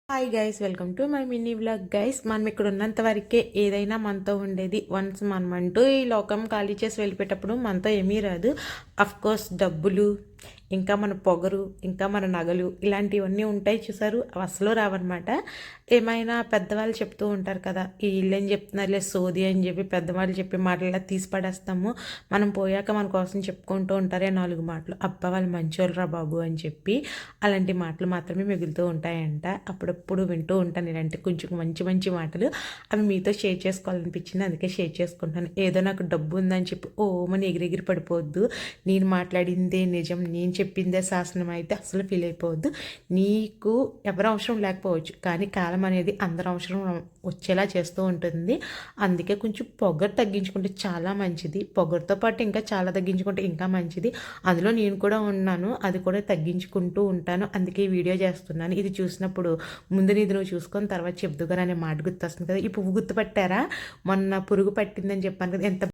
Hi guys, welcome to my mini vlog. Guys, మనం ఇక్కడ ఉన్నంత వరకే ఏదైనా మనతో ఉండేది. వన్స్ మనం అంటూ ఈ లోకం ఖాళీ చేసి వెళ్ళిపోయేటప్పుడు మనతో ఏమీ రాదు. అఫ్ కోర్స్ డబ్బులు, ఇంకా మన పొగరు, ఇంకా మన నగలు, ఇలాంటివన్నీ ఉంటాయి చూసారు, అవి అసలు రావన్నమాట. ఏమైనా పెద్దవాళ్ళు చెప్తూ ఉంటారు కదా, ఈ ఇల్లు అని చెప్తున్నారులే సోది అని చెప్పి పెద్దవాళ్ళు చెప్పి మాటలా తీసి పడేస్తాము. మనం పోయాక మన కోసం చెప్పుకుంటూ ఉంటారే నాలుగు మాటలు, అబ్బా వాళ్ళు మంచోళ్ళరా బాబు అని చెప్పి. అలాంటి మాటలు మాత్రమే మిగులుతూ ఉంటాయంట. అప్పుడప్పుడు వింటూ ఉంటాను ఇలాంటి కొంచెం మంచి మంచి మాటలు. అవి మీతో షేర్ చేసుకోవాలనిపించింది, అందుకే షేర్ చేసుకుంటాను. ఏదో నాకు డబ్బు ఉందని చెప్పి ఓమని ఎగిరెగిరి పడిపోవద్దు. నేను మాట్లాడిందే నిజం, నేను చెప్పిందే శాసనం అయితే అసలు ఫీల్ అయిపోవద్దు. నీకు ఎవరి అవసరం లేకపోవచ్చు, కానీ కాలం అనేది అందరి అవసరం వచ్చేలా చేస్తూ ఉంటుంది. అందుకే కొంచెం పొగరు తగ్గించుకుంటే చాలా మంచిది. పొగరుతో పాటు ఇంకా చాలా తగ్గించుకుంటే ఇంకా మంచిది. అందులో నేను కూడా ఉన్నాను, అది కూడా తగ్గించుకుంటూ ఉంటాను. అందుకే ఈ వీడియో చేస్తున్నాను. ఇది చూసినప్పుడు ముందు నీది నువ్వు చూసుకొని తర్వాత చెప్దుగానే అనే మాట గుర్తొస్తుంది కదా. ఈ పువ్వు గుర్తుపట్టారా? మొన్న పురుగు పట్టిందని చెప్పాను కదా, ఎంత